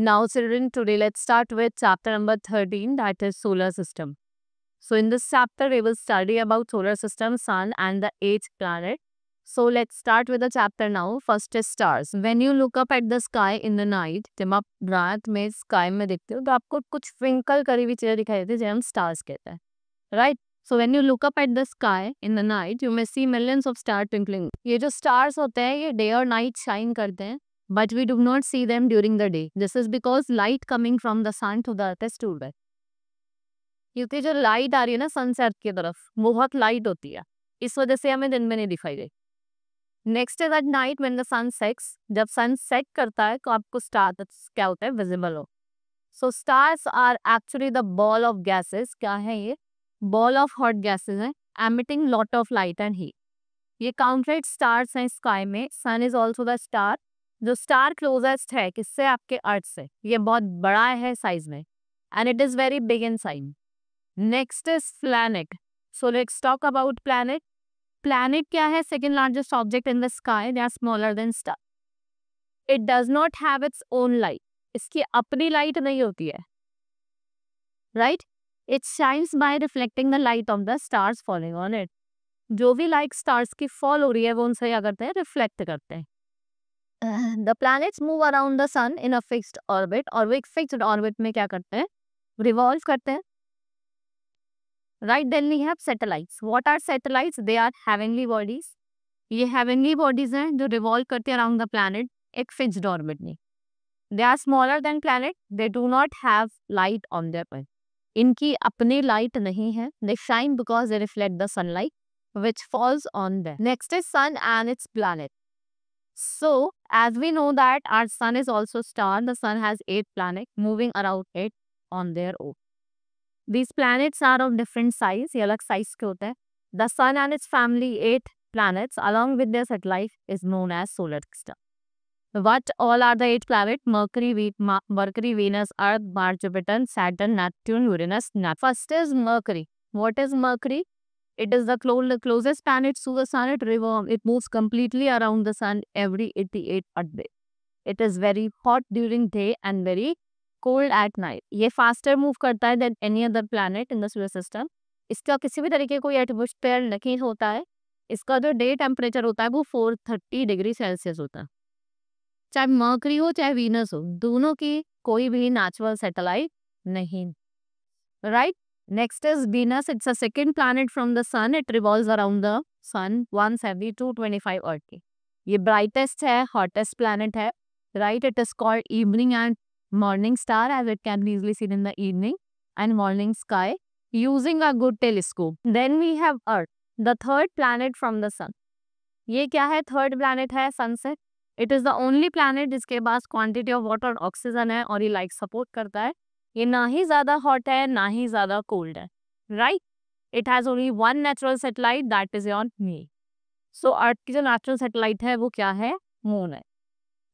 Now children, today let's start with chapter number 13, that is solar system. So in this chapter we will study about solar system, sun and the 8th planet. So let's start with the chapter now. First is stars. When you look up at the sky in the night, जब आप रात में sky में देखते हो तो आपको कुछ twinkle करी हुई चीजें दिखाई देती है जिन्हें हम stars कहते हैं, right? So when you look up at the sky in the night, you may see millions of stars twinkling. ये जो stars होते हैं ये day और night shine करते हैं, but we do not see them during the day. This is because light coming from the sun to the earth is too bad. क्योंकि जो लाइट आ रही है ना सन से अर्थ की तरफ वो बहुत लाइट होती है, इस वजह से हमें दिन में नहीं दिखाई दे. Next is at night when the sun sets. जब सन सेट करता है तो आपको स्टार्स क्या होता है, विजिबल हो. So stars are actually the ball of gases. क्या है ये? बॉल ऑफ हॉट गैसेस है, emitting lot of light and heat. ये काउंटेड स्टार्स हैं स्काई में. Sun is also the star. जो स्टार क्लोजेस्ट है किससे, आपके अर्थ से. ये बहुत बड़ा है साइज में and it is very big in size. Next is planet. So let's talk about planet. Planet क्या है? Second largest object in the sky. They are smaller than star. It does not have its own light. इसकी अपनी light नहीं होती है, right? It shines by reflecting the light of the stars falling on it. जो भी light stars की fall हो रही है वो उनसे क्या करते हैं, रिफ्लेक्ट करते हैं. The planets move around the sun in a fixed orbit. और वो एक फिक्स्ड ऑर्बिट में क्या करते हैं, रिवॉल्व करते हैं, right? Then we have satellites. What are satellites? They are heavenly bodies. ये हेवनली बॉडीज हैं जो रिवॉल्व करते हैं अराउंड द प्लैनेट एक फिक्स्ड ऑर्बिट में. They are smaller than planet. They do not have light on their point. इनकी अपनी light नहीं है. They shine because they reflect the sunlight which falls on them. Next is sun and its planet. So, as we know that our sun is also star, the sun has 8 planets moving around it on their own. These planets are of different size. ये अलग size के होते हैं. The sun and its family 8 planets along with their satellite is known as solar system. What all are the 8 planets? Mercury, Venus, Earth, Mars, Jupiter, Saturn, Neptune, Uranus, Neptune. First is Mercury. What is Mercury? It is the closest planet to the sun. It moves completely around the sun every 88 Earth days. It is very hot during day and very cold at night. ये faster move करता है than any other planet in the solar system. इसका किसी भी तरीके कोई atmosphere नहीं होता है. इसका जो डे टेम्परेचर होता है वो 430 डिग्री सेल्सियस होता है. चाहे मर्करी हो चाहे वीनस हो, दोनों की कोई भी नेचुरल सैटेलाइट नहीं, right? Next is Venus. It's a second planet from the sun. It revolves around the sun once every 225 Earth. ये brightest है, hottest planet है, right? It is called evening and morning star as it can be easily seen in the evening and morning sky using a good telescope. Then we have Earth, the third planet from the sun. ये क्या है? third planet है sun से. It is the only planet जिसके पास quantity of water और oxygen है और ये light support करता है. ये ना ही ज्यादा हॉट है ना ही ज्यादा कोल्ड है, right? It has only one natural satellite, that is your moon. So earth की जो नेचुरल सैटेलाइट है वो क्या है? मून है.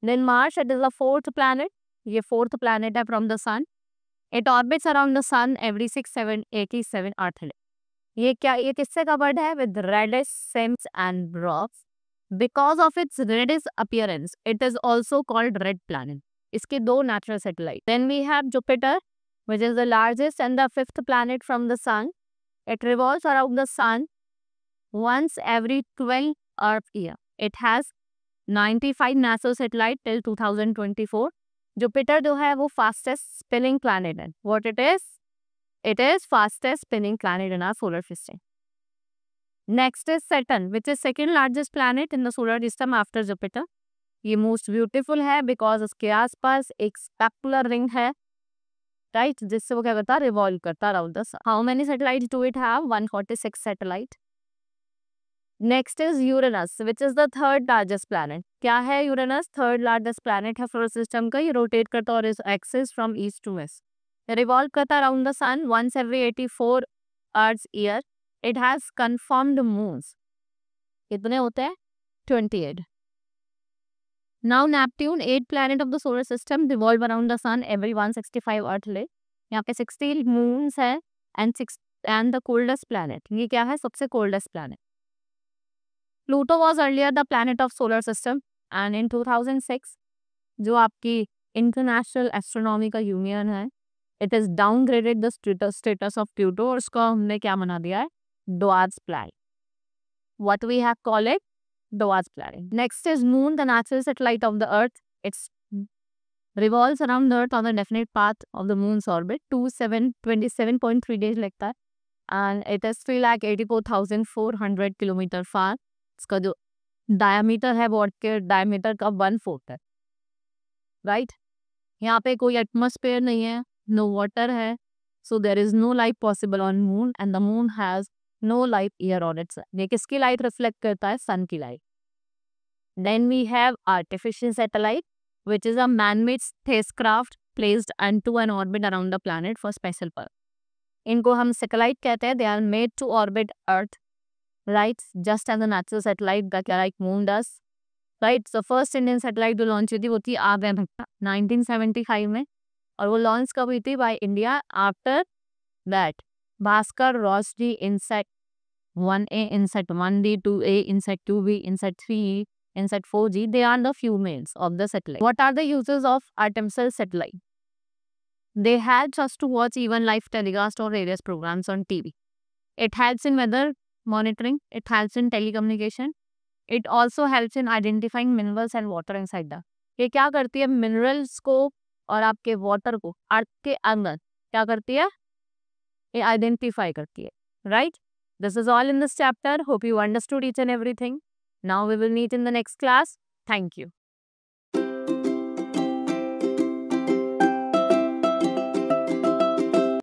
Then Mars, it is the fourth planet. ये फोर्थ प्लैनेट है from the sun. It orbits around the sun every 687 earth day. ये क्या, ये किससे कवर्ड है? With reddish seams and rocks. Because of its reddish appearance it is also called red planet. इसके दो natural satellite. Then we have Jupiter, which is the largest and the fifth planet from the sun. It revolves around the sun once every 12 Earth year. It has 95 NASA satellite till 2024. Jupiter जो है वो fastest spinning planet है. What it is? It is fastest spinning planet in our solar system. Next is Saturn, which is second largest planet in the solar system after Jupiter. ये most beautiful है because उसके आसपास एक specular ring है, right? जिससे वो क्या करता है, रिवॉल्व करता around the sun. How many satellite do it have? 146 satellite. Next is Uranus, which is the third largest planet. क्या है यूरेनस? थर्ड लार्जेस्ट प्लैनेट है सोलर सिस्टम का. ये रोटेट करता और is axis from east to west. Revolve करता around the sun once every 84 earth year. It has confirmed moons. कितने होते हैं? 28. Now Neptune, 8th planet of the solar system, revolve around the sun every 165 Earth day. यहाँ पे 16 moons है and the coldest planet. ये क्या है? सबसे coldest planet. Pluto was earlier the planet of solar system and in 2006 जो आपकी international astronomical union है, it is downgraded the status of Pluto और उसको हमने क्या बना दिया है, डॉर्ट्स planet. What we have called it, Dwarf's planet. Next is Moon, the natural satellite of the Earth. It revolves around the Earth on a definite path of the Moon's orbit. 27.3 days लगता है, and it is 3,84,400 kilometre फार. इसका जो diameter है वो के diameter का 1/4 है, right. यहाँ पे कोई एटमॉस्फेयर नहीं है, नो वाटर है, so there is no life possible on moon and the moon has no life year on its. ये किसकी लाइट रिफ्लेक्ट करता है, सन की light. Then we have artificial satellite which is a man-made spacecraft placed into an orbit around the planet for special purpose. इनको हम satellite कहते हैं. They are made to orbit Earth, right? Just as a natural satellite that like moon does, right? So first Indian satellite जो launch हुई थी वो थी आर्यभट्ट 1975 में, और वो लॉन्च कब हुई थी by India. After that Bhaskar, Rohini, INSAT 1A, INSAT 1D, 2A, INSAT 2B, INSAT 3E, Insat 4G, they are the few mains of the satellite. What are the uses of artificial satellite? They help us to watch even live telecast or various programs on TV. It helps in weather monitoring. It helps in telecommunication. It also helps in identifying minerals and water inside the. ये क्या करती है, minerals को और आपके water को अर्थ के अंदर क्या करती है, ये आइडेंटिफाई करती है, right. This is all in this chapter. Hope you understood each and everything. Now we will meet in the next class. Thank you.